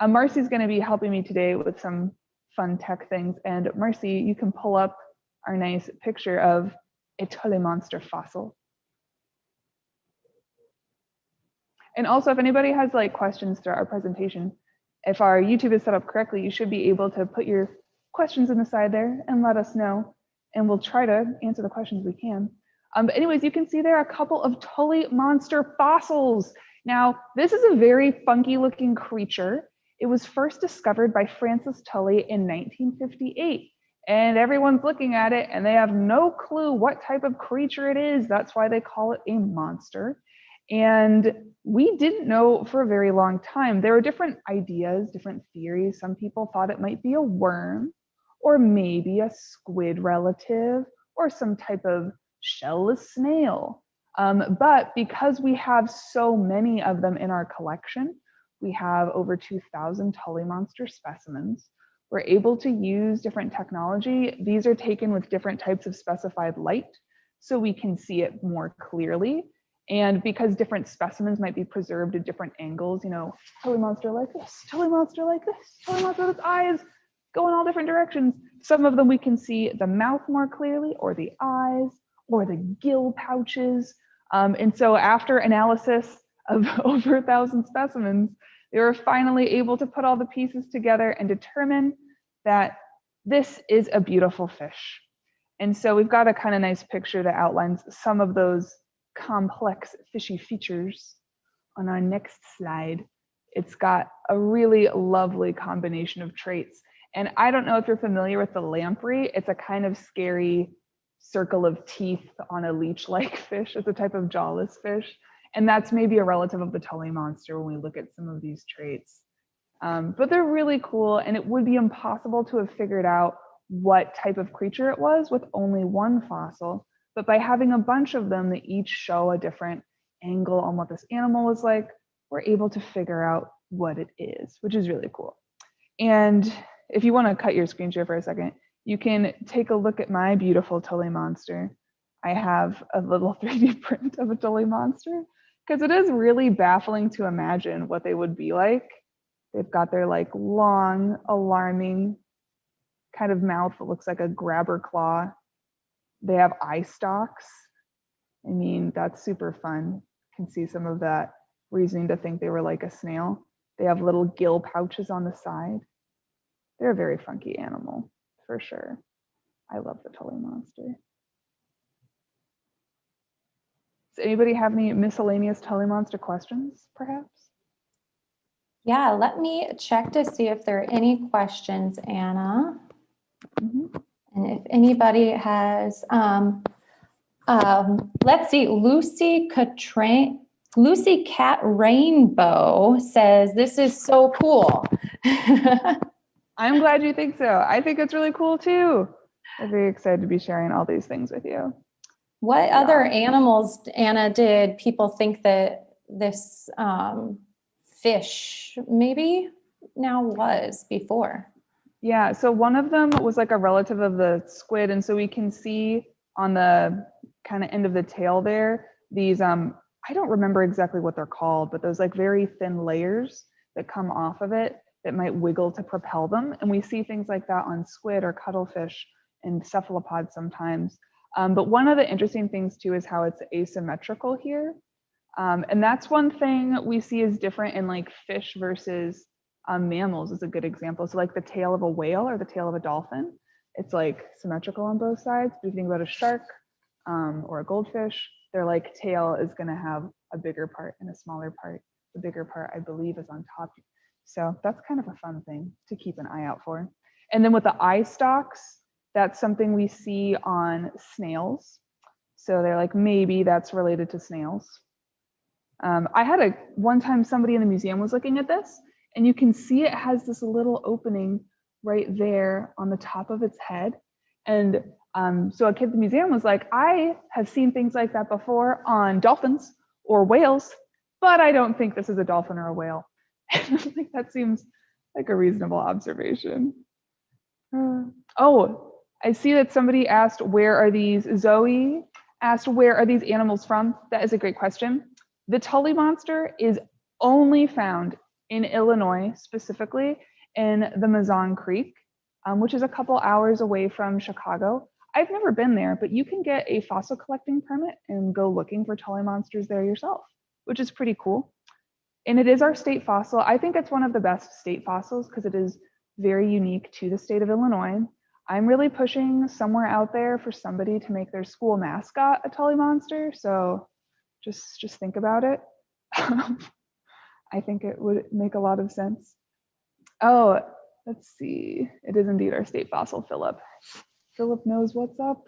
Marcy's going to be helping me today with some fun tech things. And Marcy, you can pull up our nice picture of a Tully monster fossil. And also, if anybody has like questions throughout our presentation, if our YouTube is set up correctly, you should be able to put your questions in the side there and let us know, and we'll try to answer the questions we can. But anyways, you can see there are a couple of Tully monster fossils. Now, this is a very funky looking creature. It was first discovered by Francis Tully in 1958. And everyone's looking at it and they have no clue what type of creature it is. That's why they call it a monster. And we didn't know for a very long time. There were different ideas, different theories. Some people thought it might be a worm, or maybe a squid relative, or some type of shellless snail. But because we have so many of them in our collection, we have over 2,000 Tully monster specimens. We're able to use different technology. These are taken with different types of specified light, so we can see it more clearly. And because different specimens might be preserved at different angles, you know, Tully monster like this, Tully monster like this, Tully monster with eyes go in all different directions. Some of them we can see the mouth more clearly, or the eyes, or the gill pouches. And so after analysis of over 1,000 specimens, they were finally able to put all the pieces together and determine that this is a beautiful fish. And so we've got a kind of nice picture that outlines some of those complex fishy features on our next slide. It's got a really lovely combination of traits. And I don't know if you're familiar with the lamprey. It's a kind of scary circle of teeth on a leech-like fish. It's a type of jawless fish. And that's maybe a relative of the Tully monster when we look at some of these traits. But they're really cool, and it would be impossible to have figured out what type of creature it was with only one fossil. But by having a bunch of them that each show a different angle on what this animal was like, we're able to figure out what it is, which is really cool. And if you want to cut your screen share for a second, you can take a look at my beautiful Tully monster. I have a little 3D print of a Tully monster because it is really baffling to imagine what they would be like. They've got their like long, alarming kind of mouth that looks like a grabber claw. They have eye stalks. I mean, that's super fun. You can see some of that reasoning to think they were like a snail. They have little gill pouches on the side. They're a very funky animal, for sure. I love the Tully monster. Does anybody have any miscellaneous Tully monster questions, perhaps? Yeah, let me check to see if there are any questions, Anna. Mm-hmm. And if anybody has, let's see, Lucy Cat Rainbow says, this is so cool. I'm glad you think so. I think it's really cool too. I'm very excited to be sharing all these things with you. What other animals, Anna, did people think that this fish maybe now was before? Yeah, so one of them was like a relative of the squid. And so we can see on the kind of end of the tail there, these, I don't remember exactly what they're called, but those like very thin layers that come off of it that might wiggle to propel them. And we see things like that on squid or cuttlefish and cephalopods sometimes. But one of the interesting things too is how it's asymmetrical here. And that's one thing we see is different in like fish versus mammals is a good example. So like the tail of a whale or the tail of a dolphin, it's like symmetrical on both sides. But if you think about a shark or a goldfish, their like tail is gonna have a bigger part and a smaller part. The bigger part, I believe, is on top. So that's kind of a fun thing to keep an eye out for. And then with the eye stalks, that's something we see on snails. So they're like, maybe that's related to snails. I had one time somebody in the museum was looking at this, and you can see it has this little opening right there on the top of its head. And so a kid at the museum was like, I have seen things like that before on dolphins or whales, but I don't think this is a dolphin or a whale. And I think that seems like a reasonable observation. Oh, I see that somebody asked, where are these? Zoe asked, where are these animals from? That is a great question. The Tully monster is only found in Illinois, specifically in the Mazon Creek, which is a couple hours away from Chicago. I've never been there, but you can get a fossil collecting permit and go looking for Tully monsters there yourself, which is pretty cool. And it is our state fossil. I think it's one of the best state fossils because it is very unique to the state of Illinois. I'm really pushing somewhere out there for somebody to make their school mascot a Tully monster. So just think about it. I think it would make a lot of sense. Oh, let's see. It is indeed our state fossil, Philip. Philip knows what's up.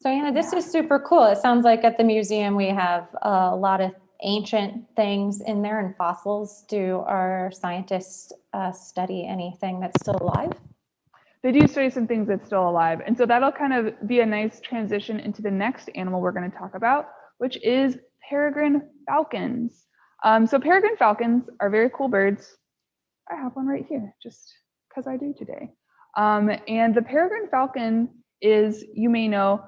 So Anna, this is super cool. It sounds like at the museum we have a lot of ancient things in there and fossils. Do our scientists study anything that's still alive? They do study some things that's still alive. And so that'll kind of be a nice transition into the next animal we're going to talk about, which is peregrine falcons. So peregrine falcons are very cool birds. I have one right here, just because I do today. And the peregrine falcon is, you may know,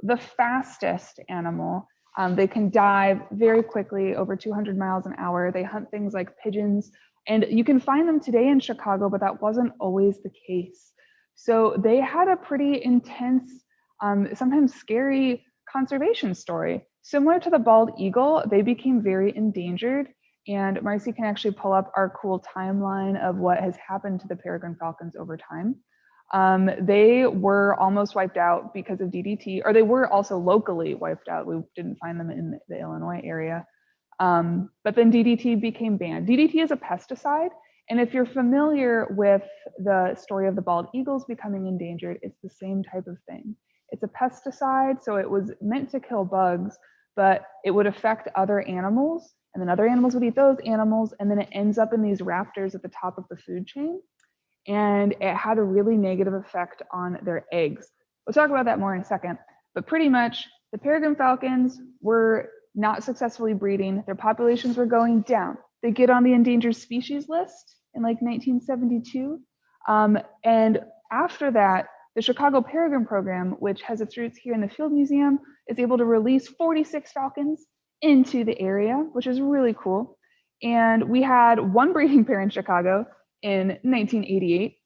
the fastest animal. They can dive very quickly, over 200 miles an hour. They hunt things like pigeons, and you can find them today in Chicago, but that wasn't always the case. So they had a pretty intense, sometimes scary conservation story. Similar to the bald eagle, they became very endangered. And Marcy can actually pull up our cool timeline of what has happened to the peregrine falcons over time. They were almost wiped out because of DDT, or they were also locally wiped out. We didn't find them in the Illinois area. But then DDT became banned. DDT is a pesticide. And if you're familiar with the story of the bald eagles becoming endangered, it's the same type of thing. It's a pesticide, so it was meant to kill bugs, but it would affect other animals, and then other animals would eat those animals, and then it ends up in these raptors at the top of the food chain. And it had a really negative effect on their eggs. We'll talk about that more in a second, but pretty much the peregrine falcons were not successfully breeding. Their populations were going down. They get on the endangered species list in like 1972. And after that, the Chicago Peregrine Program, which has its roots here in the Field Museum, is able to release 46 falcons into the area, which is really cool. And we had one breeding pair in Chicago in 1988,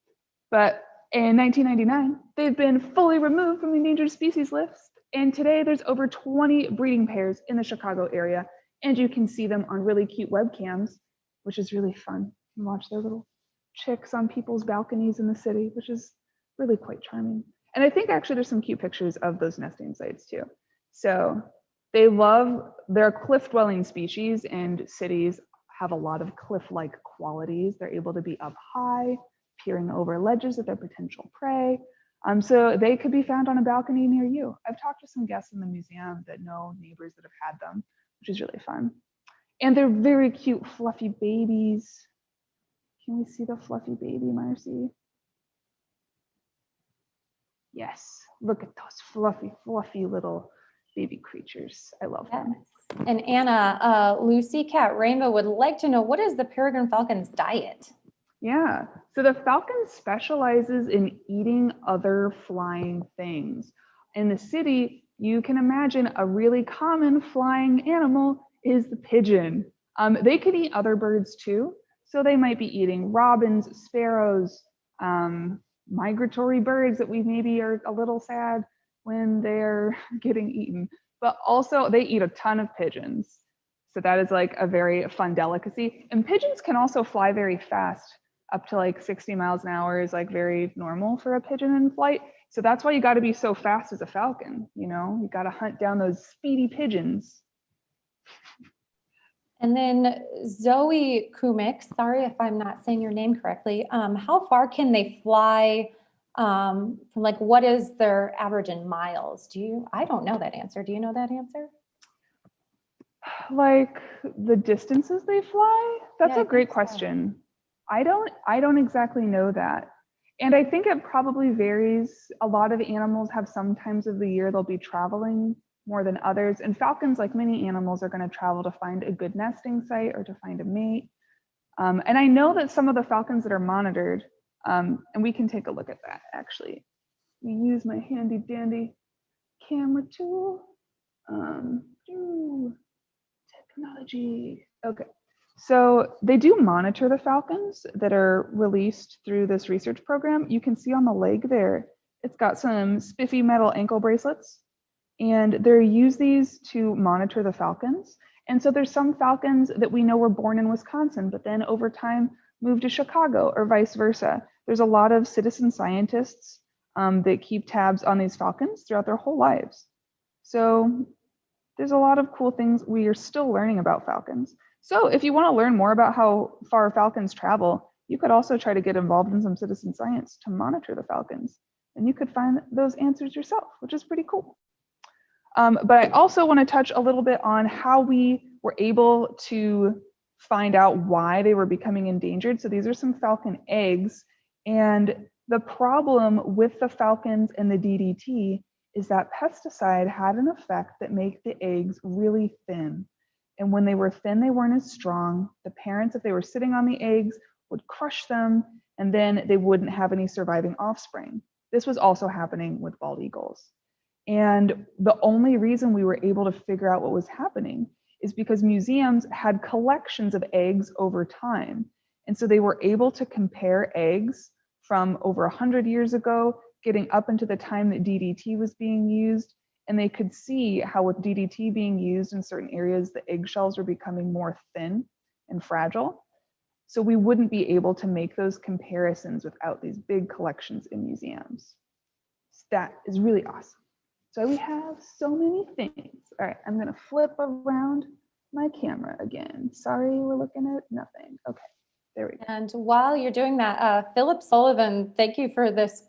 but in 1999, they've been fully removed from the endangered species list. And today there's over 20 breeding pairs in the Chicago area, and you can see them on really cute webcams, which is really fun. You can watch their little chicks on people's balconies in the city, which is really quite charming. And I think actually there's some cute pictures of those nesting sites too. So they love their cliff-dwelling species, and cities have a lot of cliff-like qualities. They're able to be up high, peering over ledges at their potential prey. So they could be found on a balcony near you. I've talked to some guests in the museum that know neighbors that have had them, which is really fun. And they're very cute, fluffy babies. Can we see the fluffy baby, Marcy? Yes, look at those fluffy, fluffy little baby creatures. I love them. And Anna, Lucy Cat Rainbow would like to know, what is the peregrine falcon's diet? Yeah, so the falcon specializes in eating other flying things. In the city, you can imagine a really common flying animal is the pigeon. They could eat other birds too. So they might be eating robins, sparrows, migratory birds that we maybe are a little sad when they're getting eaten. But also they eat a ton of pigeons. So that is like a very fun delicacy. And pigeons can also fly very fast. Up to like 60 miles an hour is like very normal for a pigeon in flight. So that's why you got to be so fast as a falcon. You know, you got to hunt down those speedy pigeons. And then Zoe Kumik, sorry if I'm not saying your name correctly. How far can they fly? From like, what is their average in miles? I don't know that answer. Do you know that answer? Like the distances they fly? That's a great question. I don't exactly know that. And I think it probably varies. A lot of animals have some times of the year they'll be traveling more than others. And falcons, like many animals, are going to travel to find a good nesting site or to find a mate. And I know that some of the falcons that are monitored, and we can take a look at that actually. We use my handy dandy camera tool. Technology. Okay. So they do monitor the falcons that are released through this research program. You can see on the leg there, it's got some spiffy metal ankle bracelets, and they use these to monitor the falcons. And so there's some falcons that we know were born in Wisconsin, but then over time moved to Chicago or vice versa. There's a lot of citizen scientists that keep tabs on these falcons throughout their whole lives. So there's a lot of cool things we are still learning about falcons. So if you want to learn more about how far falcons travel, you could also try to get involved in some citizen science to monitor the falcons. And you could find those answers yourself, which is pretty cool. But I also want to touch a little bit on how we were able to find out why they were becoming endangered. So these are some falcon eggs. And the problem with the falcons and the DDT is that pesticide had an effect that made the eggs really thin. And when they were thin, they weren't as strong. The parents, if they were sitting on the eggs, would crush them, and then they wouldn't have any surviving offspring. This was also happening with bald eagles. And the only reason we were able to figure out what was happening is because museums had collections of eggs over time. And so they were able to compare eggs from over 100 years ago, getting up into the time that DDT was being used. And they could see how with DDT being used in certain areas, the eggshells were becoming more thin and fragile. So we wouldn't be able to make those comparisons without these big collections in museums. So that is really awesome. So we have so many things. All right, I'm gonna flip around my camera again. Sorry, we're looking at nothing. Okay, there we go. And while you're doing that, Philip Sullivan, thank you for this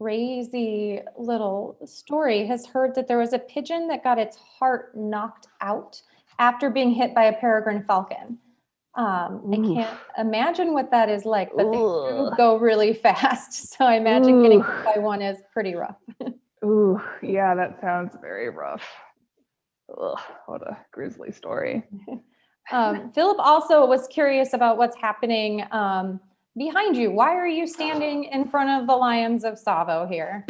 crazy little story, has heard that there was a pigeon that got its heart knocked out after being hit by a peregrine falcon. I can't imagine what that is like, but they do go really fast. So I imagine getting hit by one is pretty rough. Ooh, yeah, that sounds very rough. Ugh, what a grisly story. Philip also was curious about what's happening behind you. Why are you standing in front of the lions of Tsavo here?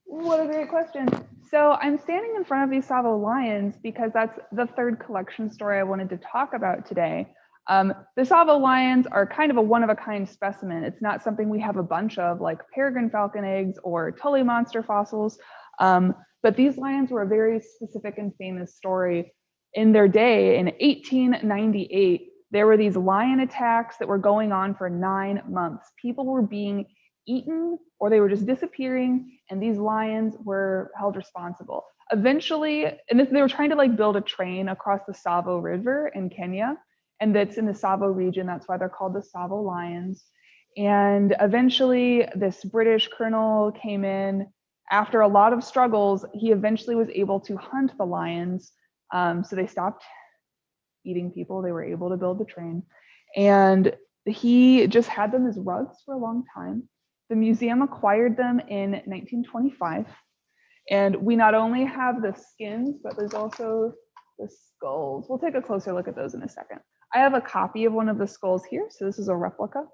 What a great question. So I'm standing in front of these Tsavo lions because that's the third collection story I wanted to talk about today. The Tsavo lions are kind of a one-of-a-kind specimen. It's not something we have a bunch of, like peregrine falcon eggs or Tully monster fossils. But these lions were a very specific and famous story. In their day, in 1898, there were these lion attacks that were going on for 9 months. People were being eaten or they were just disappearing, and these lions were held responsible. Eventually, and they were trying to like build a train across the Tsavo River in Kenya, and that's in the Tsavo region. That's why they're called the Tsavo lions. And eventually, this British colonel came in. After a lot of struggles, he eventually was able to hunt the lions. So they stopped eating people. They were able to build the train. And he just had them as rugs for a long time. The museum acquired them in 1925. And we not only have the skins, but there's also the skulls. We'll take a closer look at those in a second. I have a copy of one of the skulls here. So this is a replica.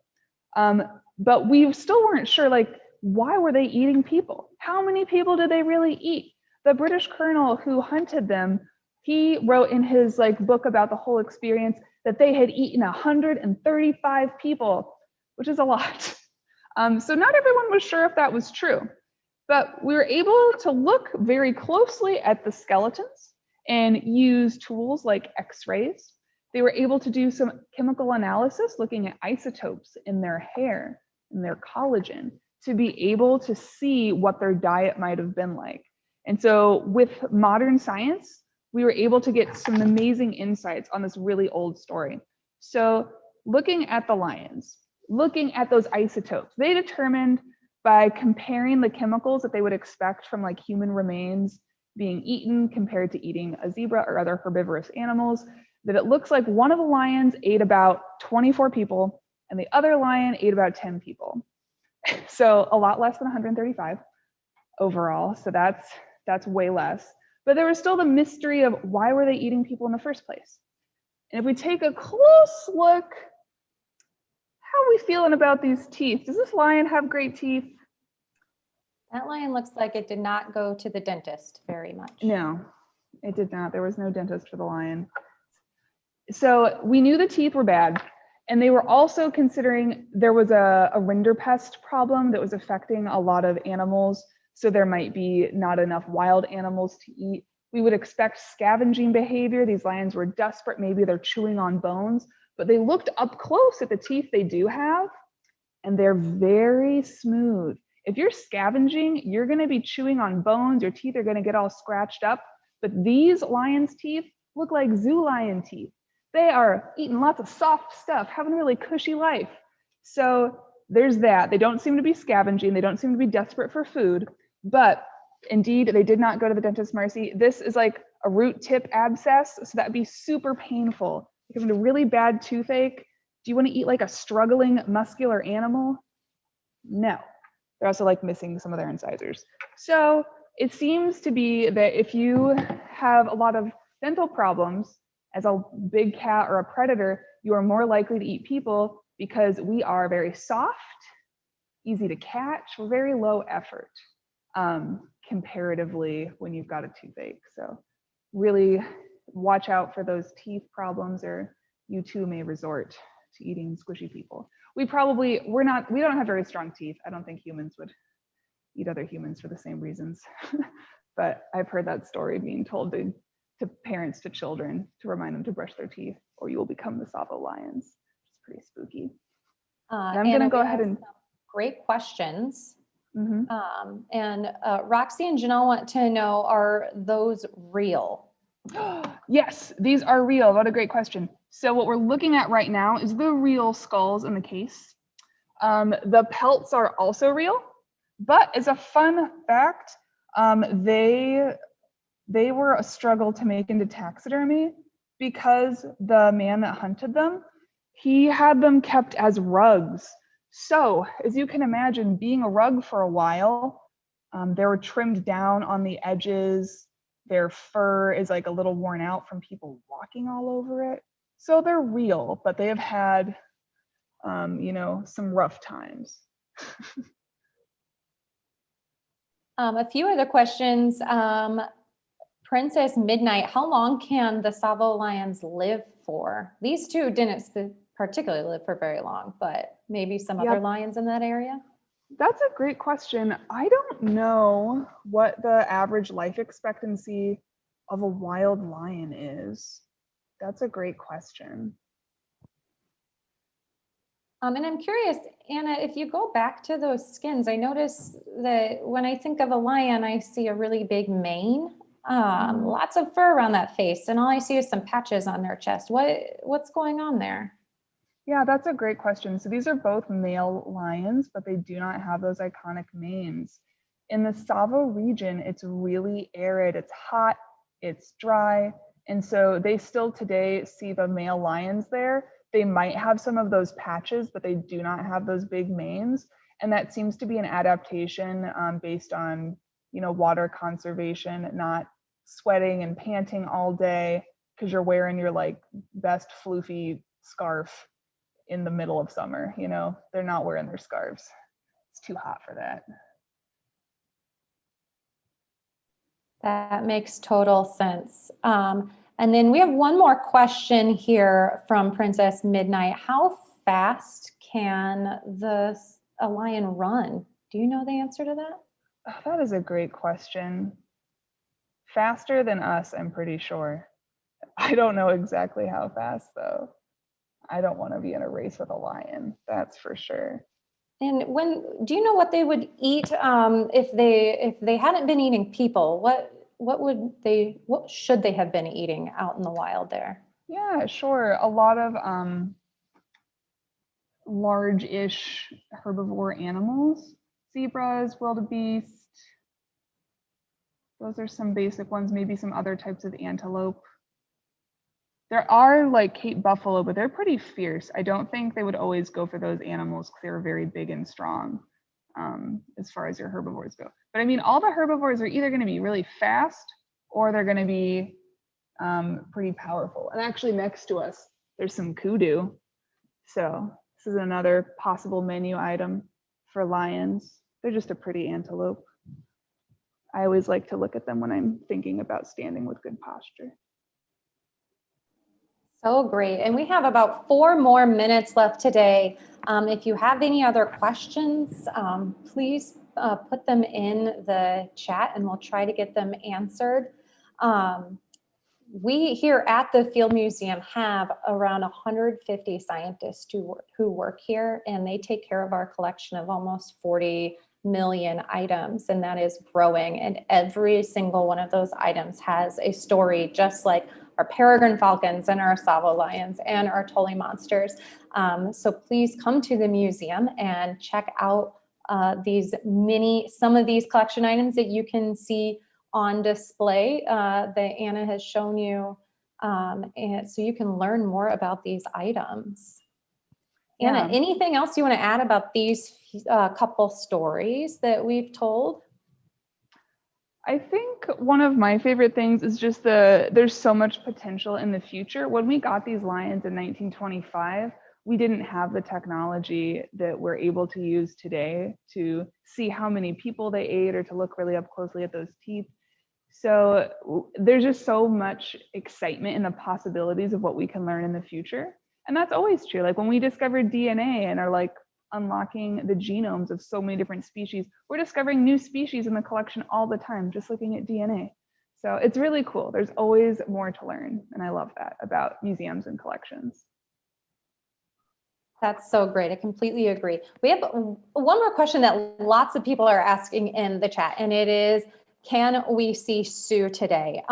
But we still weren't sure, like, why were they eating people? How many people did they really eat? The British colonel who hunted them, he wrote in his book about the whole experience that they had eaten 135 people, which is a lot. So not everyone was sure if that was true, but we were able to look very closely at the skeletons and use tools like X-rays. They were able to do some chemical analysis looking at isotopes in their hair and their collagen to be able to see what their diet might have been like. And so with modern science, we were able to get some amazing insights on this really old story. So looking at the lions, looking at those isotopes, they determined by comparing the chemicals that they would expect from like human remains being eaten compared to eating a zebra or other herbivorous animals, that it looks like one of the lions ate about 24 people and the other lion ate about 10 people. So a lot less than 135 overall. So that's way less. But there was still the mystery of why were they eating people in the first place? And if we take a close look, how are we feeling about these teeth? Does this lion have great teeth? That lion looks like it did not go to the dentist very much. No, it did not. There was no dentist for the lion. So we knew the teeth were bad, and they were also considering there was a rinderpest problem that was affecting a lot of animals. So there might be not enough wild animals to eat. We would expect scavenging behavior. These lions were desperate. Maybe they're chewing on bones, but they looked up close at the teeth they do have, and they're very smooth. If you're scavenging, you're going to be chewing on bones. Your teeth are going to get all scratched up. But these lions' teeth look like zoo lion teeth. They are eating lots of soft stuff, having a really cushy life. So there's that. They don't seem to be scavenging. They don't seem to be desperate for food. But indeed, they did not go to the dentist, Marcy. This is like a root tip abscess. So that'd be super painful. If you have a really bad toothache, do you want to eat like a struggling muscular animal? No. They're also like missing some of their incisors. So it seems to be that if you have a lot of dental problems as a big cat or a predator, you are more likely to eat people because we are very soft, easy to catch, we're very low effort comparatively when you've got a toothache. So really watch out for those teeth problems, or you too may resort to eating squishy people. We don't have very strong teeth. I don't think humans would eat other humans for the same reasons. But I've heard that story being told to parents to children to remind them to brush their teeth, or you will become the Savo lions. It's pretty spooky. I'm going to go ahead and great questions. And Roxy and Janelle want to know, are those real? Yes, these are real. What a great question. So what we're looking at right now is the real skulls in the case. The pelts are also real, but as a fun fact, they were a struggle to make into taxidermy because the man that hunted them, he had them kept as rugs. So as you can imagine, being a rug for a while, they were trimmed down on the edges. Their fur is like a little worn out from people walking all over it. So they're real, but they have had, some rough times. A few other questions. Princess Midnight, how long can the Savo lions live for? These two didn't particularly live for very long, but maybe some other lions in that area? That's a great question. I don't know what the average life expectancy of a wild lion is. That's a great question. And I'm curious, Anna, if you go back to those skins, I notice that when I think of a lion, I see a really big mane, lots of fur around that face, and all I see is some patches on their chest. What's going on there? Yeah, that's a great question. So these are both male lions, but they do not have those iconic manes. In the Savo region, it's really arid, it's hot, it's dry, and so they still today see the male lions there. They might have some of those patches, but they do not have those big manes. And that seems to be an adaptation based on, water conservation, not sweating and panting all day because you're wearing your like best floofy scarf in the middle of summer. They're not wearing their scarves. It's too hot for that. That makes total sense. And then we have one more question here from Princess Midnight. How fast can a lion run? Do you know the answer to that? Oh, that is a great question. Faster than us, I'm pretty sure. I don't know exactly how fast though. I don't want to be in a race with a lion, that's for sure. And do you know what they would eat if they hadn't been eating people? What should they have been eating out in the wild there? Yeah, sure. A lot of large-ish herbivore animals, zebras, wildebeest. Those are some basic ones, maybe some other types of antelope. There are like Cape buffalo, but they're pretty fierce. I don't think they would always go for those animals because they're very big and strong as far as your herbivores go. But I mean, all the herbivores are either going to be really fast or they're going to be pretty powerful. And actually next to us, there's some kudu. So this is another possible menu item for lions. They're just a pretty antelope. I always like to look at them when I'm thinking about standing with good posture. So great. And we have about 4 more minutes left today. If you have any other questions, please put them in the chat and we'll try to get them answered. We here at the Field Museum have around 150 scientists who work here, and they take care of our collection of almost 40 million items, and that is growing. And every single one of those items has a story, just like our Peregrine Falcons and our Savo lions and our Tully monsters. So please come to the museum and check out some of these collection items that you can see on display that Anna has shown you, and so you can learn more about these items. Anna, anything else you want to add about these couple stories that we've told? I think one of my favorite things is just there's so much potential in the future. When we got these lions in 1925, we didn't have the technology that we're able to use today to see how many people they ate or to look really up closely at those teeth. So there's just so much excitement in the possibilities of what we can learn in the future. And that's always true. Like when we discovered DNA and are like unlocking the genomes of so many different species, we're discovering new species in the collection all the time, just looking at DNA. So it's really cool. There's always more to learn. And I love that about museums and collections. That's so great. I completely agree. We have one more question that lots of people are asking in the chat, and it is, can we see Sue today?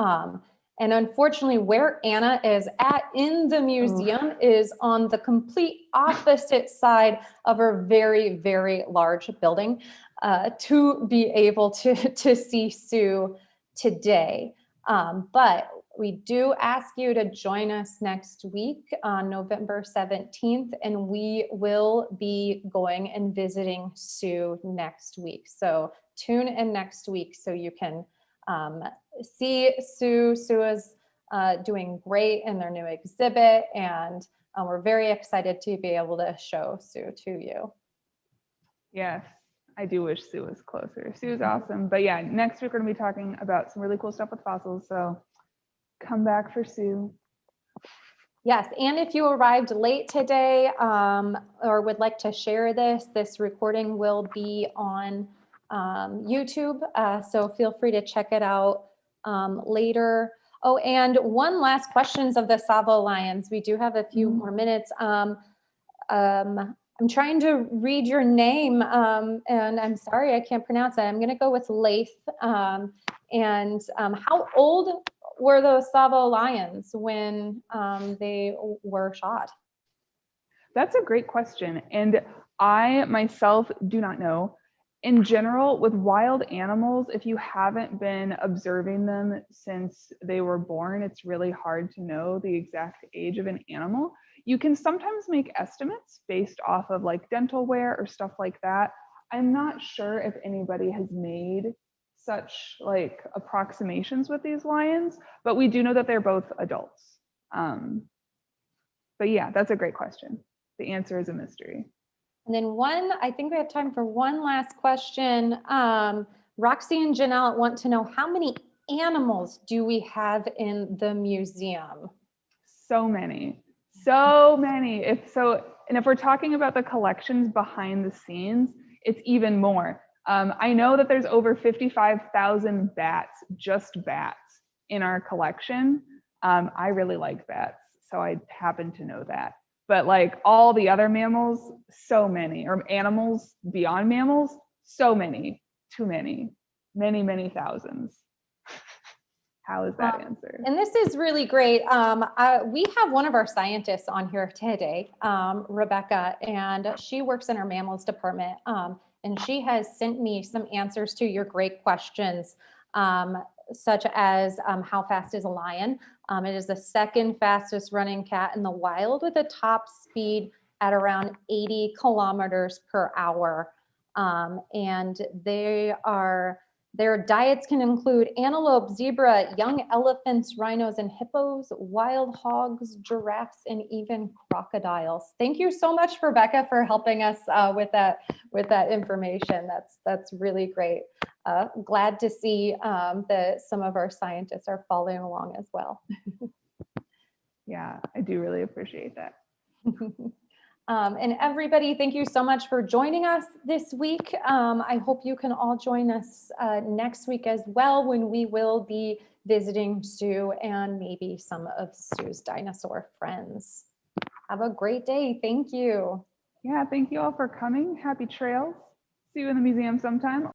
And unfortunately, where Anna is at in the museum is on the complete opposite side of a very, very large building to be able to see Sue today. But we do ask you to join us next week on November 17th, and we will be going and visiting Sue next week. So tune in next week so you can see Sue. Sue is doing great in their new exhibit, and we're very excited to be able to show Sue to you. Yes, I do wish Sue was closer. Sue is awesome. But yeah, next week we're going to be talking about some really cool stuff with fossils. So come back for Sue. Yes, and if you arrived late today or would like to share this recording will be on YouTube. So feel free to check it out later. Oh, and one last questions of the Savo lions. We do have a few more minutes. I'm trying to read your name and I'm sorry, I can't pronounce it. I'm going to go with Laith. And how old were those Savo lions when they were shot? That's a great question. And I myself do not know. In general, with wild animals, if you haven't been observing them since they were born, it's really hard to know the exact age of an animal. You can sometimes make estimates based off of like dental wear or stuff like that. I'm not sure if anybody has made such like approximations with these lions, but we do know that they're both adults. But yeah, that's a great question. The answer is a mystery. And then I think we have time for one last question. Roxy and Janelle want to know, how many animals do we have in the museum? So many, so many. If we're talking about the collections behind the scenes, it's even more. I know that there's over 55,000 bats, just bats, in our collection. I really like bats, so I happen to know that. But like all the other mammals, so many, or animals beyond mammals, so many, too many, many, many thousands. How is that answered? And this is really great. We have one of our scientists on here today, Rebecca, and she works in our mammals department. And she has sent me some answers to your great questions, such as how fast is a lion? It is the second fastest running cat in the wild with a top speed at around 80 kilometers per hour. And their diets can include antelope, zebra, young elephants, rhinos, and hippos, wild hogs, giraffes, and even crocodiles. Thank you so much, Rebecca, for helping us with that information. That's really great. Glad to see that some of our scientists are following along as well. Yeah, I do really appreciate that. And everybody, thank you so much for joining us this week. I hope you can all join us next week as well, when we will be visiting Sue and maybe some of Sue's dinosaur friends. Have a great day. Thank you. Yeah, thank you all for coming. Happy trails. See you in the museum sometime.